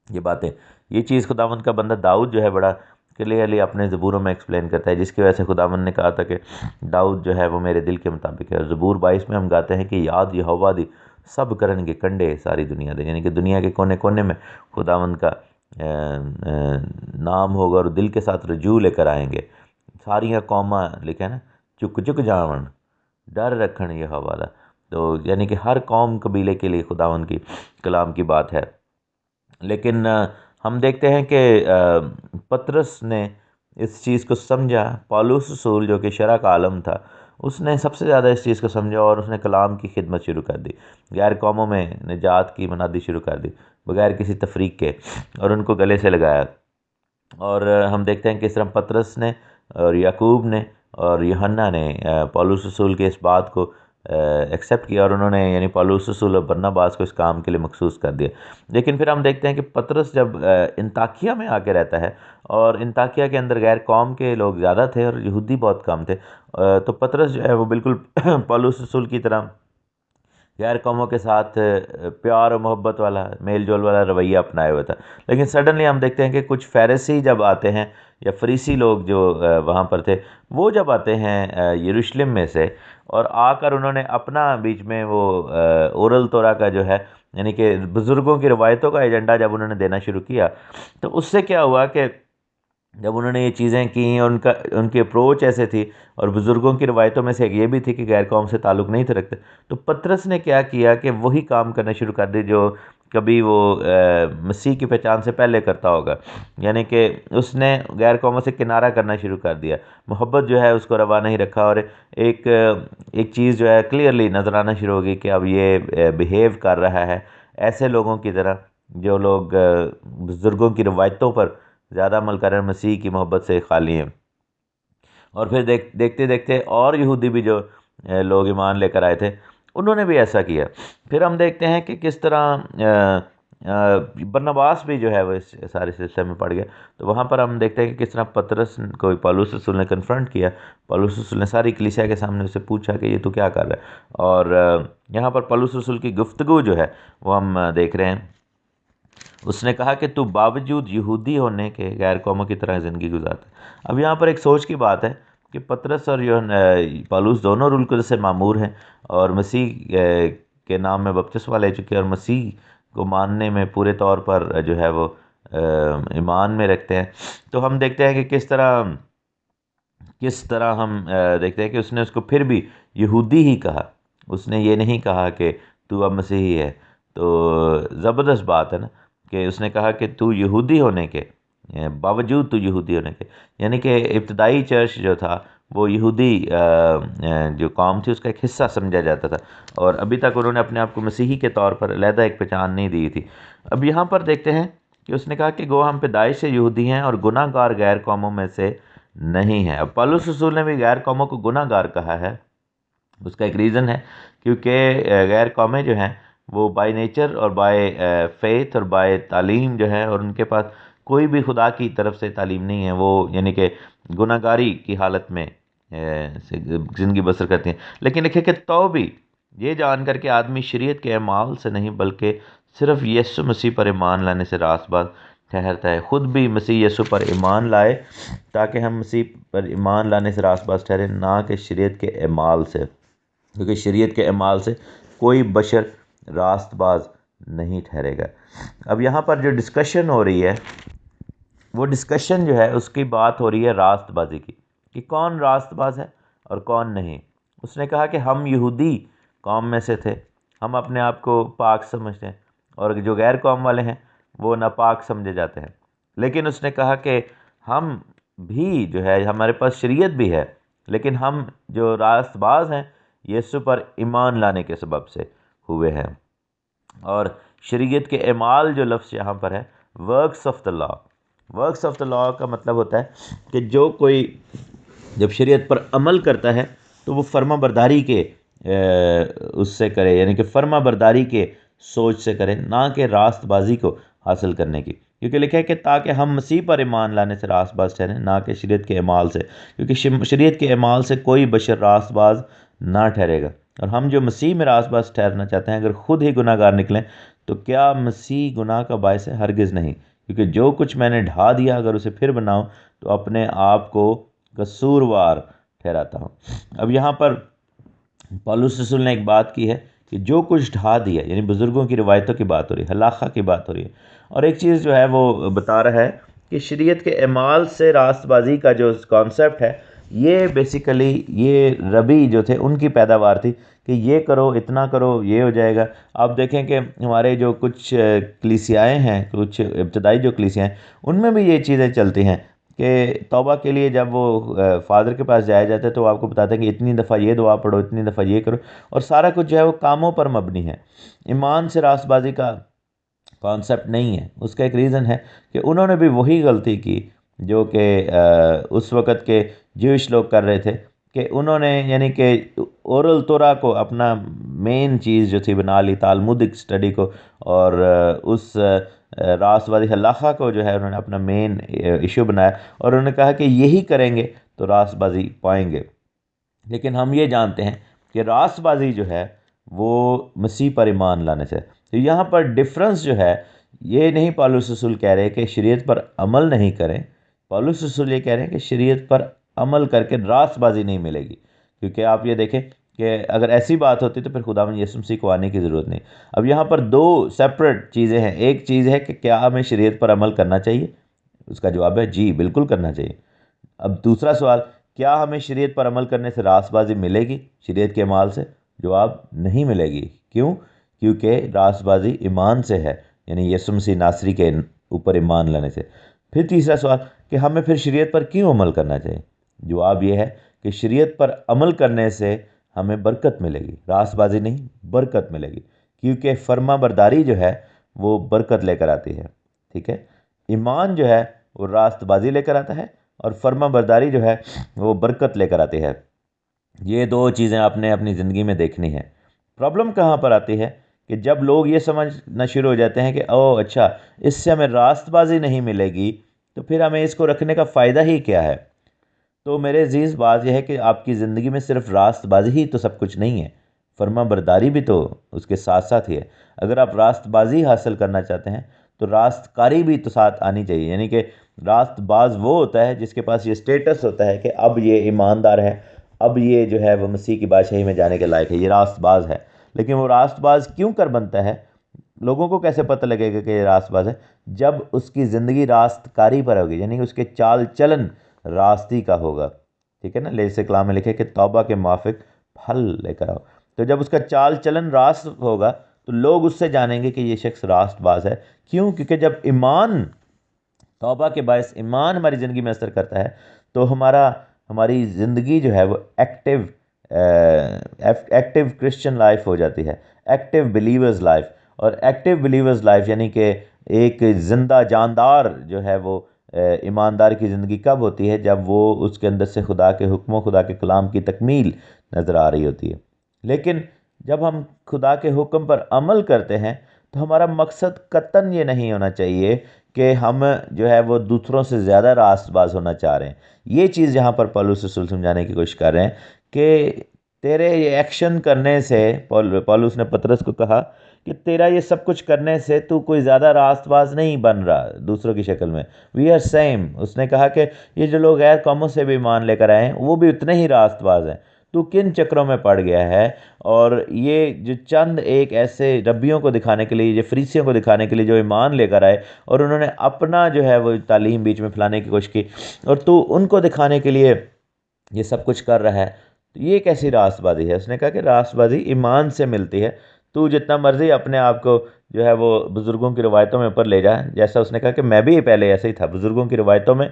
یہ باتیں۔ یہ چیز خداوند کا بندہ داؤد جو ہے بڑا کلیئرلی اپنے زبوروں میں ایکسپلین کرتا ہے، جس کی وجہ سے خداوند نے کہا تھا کہ داؤد جو ہے وہ میرے دل کے مطابق ہے۔ اور زبور 22 میں ہم گاتے ہیں کہ یاد یہوہ دی سب کرن گے کنڈے ساری دنیا دے، یعنی کہ دنیا کے کونے کونے میں خداوند کا نام ہوگا اور دل کے ساتھ رجوع لے کر آئیں گے۔ ساریاں قوماں لکھا ہے نا، چک چک جاون ڈر رکھن یہ حوالہ، تو یعنی کہ ہر قوم قبیلے کے لیے خداوند کی کلام کی بات ہے۔ لیکن ہم دیکھتے ہیں کہ پطرس نے اس چیز کو سمجھا، پالوس رسول جو کہ شرع کا عالم تھا، اس نے سب سے زیادہ اس چیز کو سمجھا اور اس نے کلام کی خدمت شروع کر دی، غیر قوموں میں نجات کی منادی شروع کر دی بغیر کسی تفریق کے، اور ان کو گلے سے لگایا۔ اور ہم دیکھتے ہیں کہ اس طرح پطرس نے اور یعقوب نے اور یوحنا نے پالوس رسول کے اس بات کو ایکسیپٹ کیا، اور انہوں نے یعنی پالوس رسول اور برناباس کو اس کام کے لیے مخصوص کر دیا۔ لیکن پھر ہم دیکھتے ہیں کہ پطرس جب انطاکیہ میں آ کے رہتا ہے، اور انطاکیہ کے اندر غیر قوم کے لوگ زیادہ تھے اور یہودی بہت کم تھے، تو پطرس جو ہے وہ بالکل پالوس رسول کی طرح غیر قوموں کے ساتھ پیار و محبت والا، میل جول والا رویہ اپنائے ہوئے تھا۔ لیکن سڈنلی ہم دیکھتے ہیں کہ کچھ فریسی جب آتے ہیں، یا فریسی لوگ جو وہاں پر تھے، وہ جب آتے ہیں یروشلم میں سے، اور آ کر انہوں نے اپنا بیچ میں وہ اورل تورا کا جو ہے، یعنی کہ بزرگوں کی روایتوں کا ایجنڈا جب انہوں نے دینا شروع کیا، تو اس سے کیا ہوا کہ جب انہوں نے یہ چیزیں کیں اور ان کی اپروچ ایسے تھی، اور بزرگوں کی روایتوں میں سے ایک یہ بھی تھی کہ غیر قوم سے تعلق نہیں تھے رکھتے، تو پطرس نے کیا کیا کہ وہی کام کرنا شروع کر دی جو کبھی وہ مسیح کی پہچان سے پہلے کرتا ہوگا، یعنی کہ اس نے غیر قوموں سے کنارہ کرنا شروع کر دیا، محبت جو ہے اس کو روا نہیں رکھا، اور ایک چیز جو ہے کلیئرلی نظر آنا شروع ہوگی کہ اب یہ بیہیو کر رہا ہے ایسے لوگوں کی طرح جو لوگ بزرگوں کی روایتوں پر زیادہ عمل کر رہے ہیں، مسیح کی محبت سے خالی ہیں۔ اور پھر دیکھتے دیکھتے اور یہودی بھی جو لوگ ایمان لے کر آئے تھے، انہوں نے بھی ایسا کیا۔ پھر ہم دیکھتے ہیں کہ کس طرح برناباس بھی جو ہے وہ اس سارے سلسلے میں پڑ گیا، تو وہاں پر ہم دیکھتے ہیں کہ کس طرح پطرس کو پالوس رسول نے کنفرنٹ کیا، پالوس رسول نے ساری کلیسیا کے سامنے اسے پوچھا کہ یہ تو کیا کر رہا ہے، اور یہاں پر پالوس رسول کی گفتگو جو ہے وہ ہم دیکھ رہے ہیں۔ اس نے کہا کہ تو باوجود یہودی ہونے کے غیر قوموں کی طرح زندگی گزارتا ہے۔ اب یہاں پر ایک سوچ کی بات ہے کہ پطرس اور پالوس دونوں رول القدس سے معمور ہیں، اور مسیح کے نام میں بپتسمہ لے چکے، اور مسیح کو ماننے میں پورے طور پر جو ہے وہ ایمان میں رکھتے ہیں۔ تو ہم دیکھتے ہیں کہ کس طرح ہم دیکھتے ہیں کہ اس نے اس کو پھر بھی یہودی ہی کہا، اس نے یہ نہیں کہا کہ تو اب مسیحی ہے۔ تو زبردست بات ہے نا کہ اس نے کہا کہ تو یہودی ہونے کے باوجود، تو یہودی ہونے کے، یعنی کہ ابتدائی چرچ جو تھا وہ یہودی جو قوم تھی اس کا ایک حصہ سمجھا جاتا تھا، اور ابھی تک انہوں نے اپنے آپ کو مسیحی کے طور پر علیحدہ ایک پہچان نہیں دی تھی۔ اب یہاں پر دیکھتے ہیں کہ اس نے کہا کہ گو ہم پیدائش سے یہودی ہیں اور گناہ گار غیر قوموں میں سے نہیں ہیں۔ اب پالوس رسول نے بھی غیر قوموں کو گناہ گار کہا ہے، اس کا ایک ریزن ہے، کیونکہ غیر قومیں جو ہیں وہ بائی نیچر اور بائی فیتھ اور بائی تعلیم جو ہے، اور ان کے پاس کوئی بھی خدا کی طرف سے تعلیم نہیں ہے، وہ یعنی کہ گناہ گاری کی حالت میں زندگی بسر کرتے ہیں۔ لیکن لکھے کہ تو بھی یہ جان کر کے آدمی شریعت کے اعمال سے نہیں بلکہ صرف یسوع مسیح پر ایمان لانے سے راست باز ٹھہرتا ہے۔ خود بھی مسیح یسوع پر ایمان لائے تاکہ ہم مسیح پر ایمان لانے سے راست باز ٹھہریں، نہ کہ شریعت کے اعمال سے، کیونکہ شریعت کے اعمال سے کوئی بشر راست باز نہیں ٹھہرے گا۔ اب یہاں پر جو ڈسکشن ہو رہی ہے، وہ ڈسکشن جو ہے اس کی بات ہو رہی ہے راست بازی کی، کہ کون راست باز ہے اور کون نہیں۔ اس نے کہا کہ ہم یہودی قوم میں سے تھے، ہم اپنے آپ کو پاک سمجھتے ہیں، اور جو غیر قوم والے ہیں وہ ناپاک سمجھے جاتے ہیں۔ لیکن اس نے کہا کہ ہم بھی جو ہے، ہمارے پاس شریعت بھی ہے، لیکن ہم جو راست باز ہیں یسوع پر ایمان لانے کے سبب سے ہوئے ہیں۔ اور شریعت کے اعمال جو لفظ یہاں پر ہے، works of the law, works of the law کا مطلب ہوتا ہے کہ جو کوئی جب شریعت پر عمل کرتا ہے تو وہ فرما برداری کے اس سے کرے، یعنی کہ فرما برداری کے سوچ سے کرے، نہ کہ راست بازی کو حاصل کرنے کی، کیونکہ لکھا ہے کہ تاکہ ہم مسیح پر ایمان لانے سے راست باز ٹھہریں، نہ کہ شریعت کے اعمال سے، کیونکہ شریعت کے اعمال سے کوئی بشر راست باز نہ ٹھہرے گا۔ اور ہم جو مسیح میں راست باز ٹھہرنا چاہتے ہیں، اگر خود ہی گناہ گار نکلیں تو کیا مسیح گناہ کا باعث ہے؟ ہرگز نہیں، کیونکہ جو کچھ میں نے ڈھا دیا اگر اسے پھر بناؤں تو اپنے آپ کو قصوروار ٹھہراتا ہوں۔ اب یہاں پر پالوس رسول نے ایک بات کی ہے کہ جو کچھ ڈھا دیا، یعنی بزرگوں کی روایتوں کی بات ہو رہی ہے، ہلاخہ کی بات ہو رہی ہے، اور ایک چیز جو ہے وہ بتا رہا ہے کہ شریعت کے اعمال سے راست بازی کا جو کانسیپٹ ہے، یہ بیسیکلی یہ ربی جو تھے ان کی پیداوار تھی کہ یہ کرو، اتنا کرو، یہ ہو جائے گا۔ آپ دیکھیں کہ ہمارے جو کچھ کلیسیائیں ہیں، کچھ ابتدائی جو کلیسیائیں ہیں، ان میں بھی یہ چیزیں چلتی ہیں کہ توبہ کے لیے جب وہ فادر کے پاس جایا جاتا ہے تو وہ آپ کو بتاتے ہیں کہ اتنی دفعہ یہ دعا پڑھو، اتنی دفعہ یہ کرو، اور سارا کچھ جو ہے وہ کاموں پر مبنی ہے، ایمان سے راست بازی کا کانسیپٹ نہیں ہے۔ اس کا ایک ریزن ہے کہ انہوں نے بھی وہی غلطی کی جو کہ اس وقت کے جوش لوگ کر رہے تھے، کہ انہوں نے یعنی کہ اورل تورا کو اپنا مین چیز جو تھی بنا لی، تالمودک سٹڈی کو، اور اس راست بازی ہلاخہ کو جو ہے انہوں نے اپنا مین ایشو بنایا، اور انہوں نے کہا کہ یہی کریں گے تو راست بازی پائیں گے۔ لیکن ہم یہ جانتے ہیں کہ راست بازی جو ہے وہ مسیح پر ایمان لانے سے۔ تو یہاں پر ڈفرنس جو ہے، یہ نہیں پالوس رسول کہہ رہے کہ شریعت پر عمل نہیں کریں، پالوس رسول یہ کہہ رہے ہیں کہ شریعت پر عمل کر کے راست بازی نہیں ملے گی، کیونکہ آپ یہ دیکھیں کہ اگر ایسی بات ہوتی تو پھر خداوند یسوع مسیح کو آنے کی ضرورت نہیں۔ اب یہاں پر دو سیپریٹ چیزیں ہیں، ایک چیز ہے کہ کیا ہمیں شریعت پر عمل کرنا چاہیے؟ اس کا جواب ہے جی، بالکل کرنا چاہیے۔ اب دوسرا سوال، کیا ہمیں شریعت پر عمل کرنے سے راست بازی ملے گی شریعت کے اعمال سے؟ جواب نہیں ملے گی۔ کیوں؟ کیونکہ راست بازی ایمان سے ہے، یعنی یسوع مسیح ناصری کے اوپر ایمان لانے سے۔ پھر تیسرا سوال کہ ہمیں پھر شریعت پر کیوں عمل کرنا چاہیے؟ جواب یہ ہے کہ شریعت پر عمل کرنے سے ہمیں برکت ملے گی، راست بازی نہیں، برکت ملے گی، کیونکہ فرما برداری جو ہے وہ برکت لے کر آتی ہے، ٹھیک ہے؟ ایمان جو ہے وہ راست بازی لے کر آتا ہے، اور فرما برداری جو ہے وہ برکت لے کر آتی ہے۔ یہ دو چیزیں آپ نے اپنی زندگی میں دیکھنی ہے۔ پرابلم کہاں پر آتی ہے کہ جب لوگ یہ سمجھنا شروع ہو جاتے ہیں کہ او اچھا، اس سے ہمیں راست بازی نہیں ملے گی تو پھر ہمیں اس کو رکھنے کا فائدہ ہی کیا ہے؟ تو میرے عزیز بات یہ ہے کہ آپ کی زندگی میں صرف راست بازی ہی تو سب کچھ نہیں ہے، فرما برداری بھی تو اس کے ساتھ ساتھ ہی ہے۔ اگر آپ راست بازی حاصل کرنا چاہتے ہیں تو راست کاری بھی تو ساتھ آنی چاہیے، یعنی کہ راست باز وہ ہوتا ہے جس کے پاس یہ سٹیٹس ہوتا ہے کہ اب یہ ایماندار ہے، اب یہ جو ہے وہ مسیح کی بادشاہی میں جانے کے لائق ہے، یہ راست باز ہے۔ لیکن وہ راست باز کیوں کر بنتا ہے؟ لوگوں کو کیسے پتہ لگے گا کہ یہ راست باز ہے؟ جب اس کی زندگی راست کاری پر ہوگی، یعنی اس کے چال چلن راستی کا ہوگا، ٹھیک ہے نا؟ لیس کلام میں لکھے کہ توبہ کے موافق پھل لے کر آؤ۔ تو جب اس کا چال چلن راست ہوگا تو لوگ اس سے جانیں گے کہ یہ شخص راست باز ہے۔ کیوں؟ کیونکہ جب ایمان، توبہ کے باعث ایمان ہماری زندگی میں اثر کرتا ہے تو ہماری زندگی جو ہے وہ ایکٹیو کرسچن لائف ہو جاتی ہے، ایکٹیو بلیورز لائف۔ اور ایکٹیو بلیورز لائف یعنی کہ ایک زندہ جاندار جو ہے وہ ایماندار کی زندگی کب ہوتی ہے؟ جب وہ اس کے اندر سے خدا کے حکموں، خدا کے کلام کی تکمیل نظر آ رہی ہوتی ہے۔ لیکن جب ہم خدا کے حکم پر عمل کرتے ہیں تو ہمارا مقصد قطعاً یہ نہیں ہونا چاہیے کہ ہم جو ہے وہ دوسروں سے زیادہ راست باز ہونا چاہ رہے ہیں۔ یہ چیز یہاں پر پالوس رسول سمجھانے کی کوشش کر رہے ہیں کہ تیرے یہ ایکشن کرنے سے، پالوس نے پطرس کو کہا کہ تیرا یہ سب کچھ کرنے سے تو کوئی زیادہ راست باز نہیں بن رہا دوسروں کی شکل میں۔ We are same. اس نے کہا کہ یہ جو لوگ غیر قوموں سے بھی ایمان لے کر آئے ہیں وہ بھی اتنے ہی راست باز ہیں، تو کن چکروں میں پڑ گیا ہے؟ اور یہ جو چند ایک ایسے ربیوں کو دکھانے کے لیے، یہ فریسیوں کو دکھانے کے لیے جو ایمان لے کر آئے اور انہوں نے اپنا جو ہے وہ تعلیم بیچ میں پھیلانے کی کوشش کی، اور تو ان کو دکھانے کے لیے یہ سب کچھ کر رہا ہے، تو یہ کیسی راست بازی ہے؟ اس نے کہا کہ راست بازی ایمان سے ملتی ہے۔ تو جتنا مرضی اپنے آپ کو جو ہے وہ بزرگوں کی روایتوں میں اوپر لے جا، جیسا اس نے کہا کہ میں بھی پہلے ایسے ہی تھا، بزرگوں کی روایتوں میں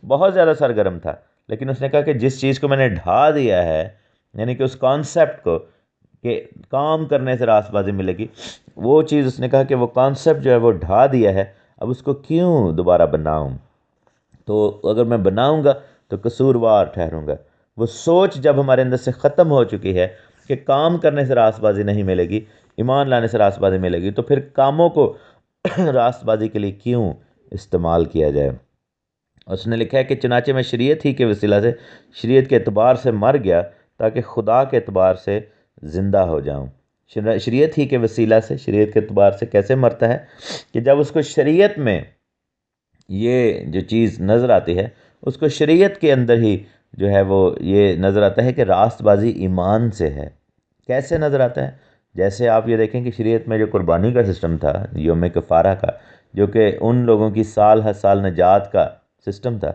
بہت زیادہ سرگرم تھا، لیکن اس نے کہا کہ جس چیز کو میں نے ڈھا دیا ہے، یعنی کہ اس کانسیپٹ کو کہ کام کرنے سے راست بازی ملے گی، وہ چیز اس نے کہا کہ وہ کانسیپٹ جو ہے وہ ڈھا دیا ہے، اب اس کو کیوں دوبارہ بناؤں؟ تو اگر میں بناؤں گا تو قصوروار ٹھہروں گا۔ وہ سوچ جب ہمارے اندر سے ختم ہو چکی ہے کہ کام کرنے سے راست بازی نہیں ملے گی، ایمان لانے سے راست بازی ملے گی، تو پھر کاموں کو راست بازی کے لیے کیوں استعمال کیا جائے۔ اس نے لکھا ہے کہ چنانچہ میں شریعت ہی کے وسیلہ سے، شریعت کے اعتبار سے مر گیا تاکہ خدا کے اعتبار سے زندہ ہو جاؤں۔ شریعت ہی کے وسیلہ سے، شریعت کے اعتبار سے کیسے مرتا ہے کہ جب اس کو شریعت میں یہ جو چیز نظر آتی ہے، اس کو شریعت کے اندر ہی جو ہے وہ یہ نظر آتا ہے کہ راست بازی ایمان سے ہے۔ کیسے نظر آتا ہے؟ جیسے آپ یہ دیکھیں کہ شریعت میں جو قربانی کا سسٹم تھا، یوم کفارہ کا، جو کہ ان لوگوں کی سال ہر سال نجات کا سسٹم تھا،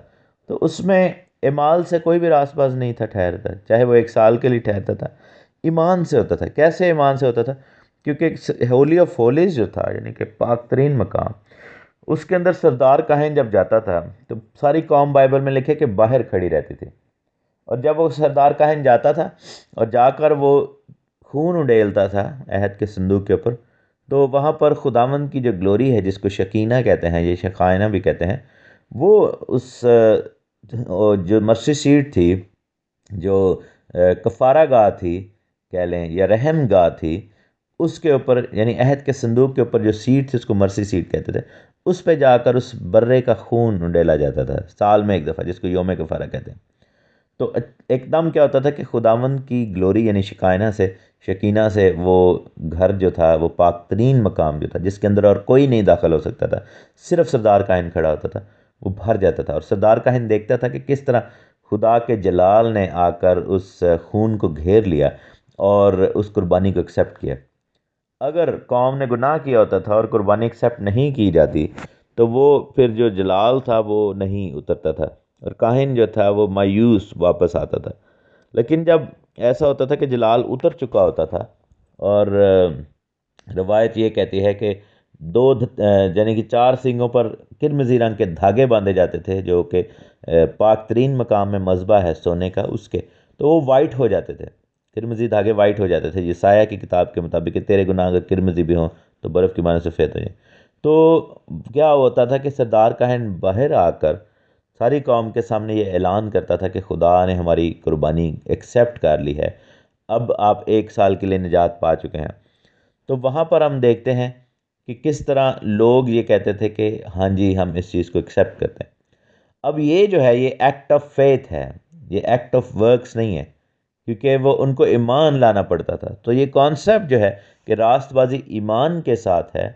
تو اس میں اعمال سے کوئی بھی راست باز نہیں تھا ٹھہرتا، چاہے وہ 1 سال کے لیے ٹھہرتا تھا، ایمان سے ہوتا تھا۔ کیسے ایمان سے ہوتا تھا؟ کیونکہ ہولی آف ہولیز جو تھا، یعنی کہ پاک ترین مقام، اس کے اندر سردار کاہن جب جاتا تھا تو ساری قوم بائبل میں لکھے کہ باہر کھڑی رہتی تھی، اور جب وہ سردار کاہن جاتا تھا اور جا کر وہ خون اڈیلتا تھا عہد کے صندوق کے اوپر، تو وہاں پر خداوند کی جو گلوری ہے، جس کو شکینہ کہتے ہیں، یہ شقائنہ بھی کہتے ہیں، وہ اس جو مرسی سیٹ تھی، جو کفارہ گاہ تھی کہہ لیں، یا رحم گاہ تھی، اس کے اوپر، یعنی عہد کے صندوق کے اوپر جو سیٹ تھی، اس کو مرسی سیٹ کہتے تھے، اس پہ جا کر اس برے کا خون ڈیلا جاتا تھا سال میں 1 دفعہ، جس کو یوم کفارہ کہتے ہیں۔ تو ایک دم کیا ہوتا تھا کہ خداوند کی گلوری، یعنی شکینہ سے وہ گھر جو تھا، وہ پاک ترین مقام جو تھا، جس کے اندر اور کوئی نہیں داخل ہو سکتا تھا، صرف سردار کاہن کھڑا ہوتا تھا، وہ بھر جاتا تھا، اور سردار کاہن دیکھتا تھا کہ کس طرح خدا کے جلال نے آ کر اس خون کو گھیر لیا اور اس قربانی کو ایکسیپٹ کیا۔ اگر قوم نے گناہ کیا ہوتا تھا اور قربانی ایکسیپٹ نہیں کی جاتی، تو وہ پھر جو جلال تھا وہ نہیں اترتا تھا، اور کاہن جو تھا وہ مایوس واپس آتا تھا۔ لیکن جب ایسا ہوتا تھا کہ جلال اتر چکا ہوتا تھا، اور روایت یہ کہتی ہے کہ یعنی کہ 4 سینگوں پر قرمزی رنگ کے دھاگے باندھے جاتے تھے، جو کہ پاک ترین مقام میں مذبح ہے سونے کا، اس کے، تو وہ وائٹ ہو جاتے تھے، قرمزی دھاگے وائٹ ہو جاتے تھے، یسایہ کی کتاب کے مطابق کہ تیرے گناہ اگر قرمزی بھی ہوں تو برف کی مانند سفید ہو جائیں۔ تو کیا ہوتا تھا کہ سردار کاہن باہر آ کر ساری قوم کے سامنے یہ اعلان کرتا تھا کہ خدا نے ہماری قربانی ایکسیپٹ کر لی ہے، اب آپ 1 سال کے لیے نجات پا چکے ہیں۔ تو وہاں پر ہم دیکھتے ہیں کہ کس طرح لوگ یہ کہتے تھے کہ ہاں جی ہم اس چیز کو ایکسیپٹ کرتے ہیں۔ اب یہ جو ہے یہ ایکٹ آف فیتھ ہے، یہ ایکٹ آف ورکس نہیں ہے، کیونکہ وہ ان کو ایمان لانا پڑتا تھا۔ تو یہ کانسیپٹ جو ہے کہ راست بازی ایمان کے ساتھ ہے،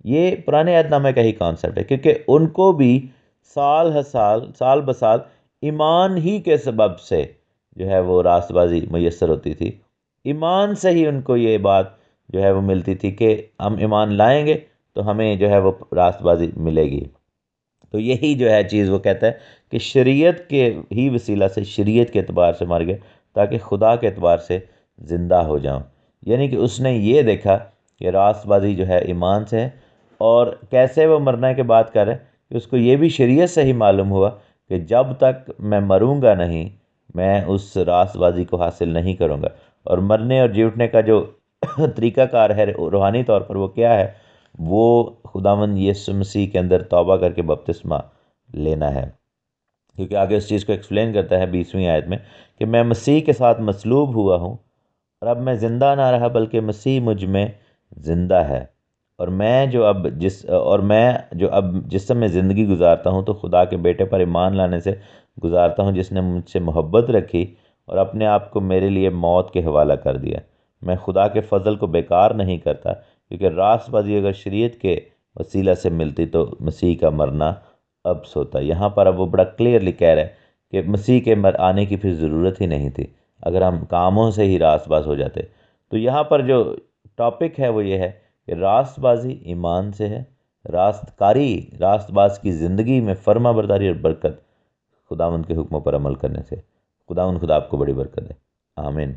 یہ پرانے عہد نامے کا ہی کانسیپٹ ہے، کیونکہ ان کو بھی سال ہر سال، سال بسال ایمان ہی کے سبب سے جو ہے وہ راست بازی میسر ہوتی تھی۔ ایمان سے ہی ان کو یہ بات جو ہے وہ ملتی تھی کہ ہم ایمان لائیں گے تو ہمیں جو ہے وہ راست بازی ملے گی۔ تو یہی جو ہے چیز وہ کہتا ہے کہ شریعت کے ہی وسیلہ سے، شریعت کے اعتبار سے مر گئے تاکہ خدا کے اعتبار سے زندہ ہو جاؤں۔ یعنی کہ اس نے یہ دیکھا کہ راست بازی جو ہے ایمان سے ہے، اور کیسے وہ مرنے کے بعد کر رہے کہ اس کو یہ بھی شریعت سے ہی معلوم ہوا کہ جب تک میں مروں گا نہیں، میں اس راست بازی کو حاصل نہیں کروں گا۔ اور مرنے اور جی اٹھنے کا جو طریقہ کار ہے روحانی طور پر، وہ کیا ہے؟ وہ خداوند یسوع مسیح کے اندر توبہ کر کے بپتسمہ لینا ہے، کیونکہ آگے اس چیز کو ایکسپلین کرتا ہے 20ویں آیت میں کہ میں مسیح کے ساتھ مصلوب ہوا ہوں، اور اب میں زندہ نہ رہا بلکہ مسیح مجھ میں زندہ ہے، اور میں جو اب جسم میں زندگی گزارتا ہوں تو خدا کے بیٹے پر ایمان لانے سے گزارتا ہوں، جس نے مجھ سے محبت رکھی اور اپنے آپ کو میرے لیے موت کے حوالہ کر دیا۔ میں خدا کے فضل کو بیکار نہیں کرتا، کیونکہ راست بازی اگر شریعت کے وسیلہ سے ملتی تو مسیح کا مرنا ابس ہوتا۔ یہاں پر اب وہ بڑا کلیئرلی کہہ رہے ہیں کہ مسیح کے آنے کی پھر ضرورت ہی نہیں تھی اگر ہم کاموں سے ہی راست باز ہو جاتے۔ تو یہاں پر جو ٹاپک ہے وہ یہ ہے کہ راست بازی ایمان سے ہے، راست باز کی زندگی میں فرما برداری اور برکت خداوند کے حکموں پر عمل کرنے سے۔ خداوند خدا آپ کو بڑی برکت دے، آمین۔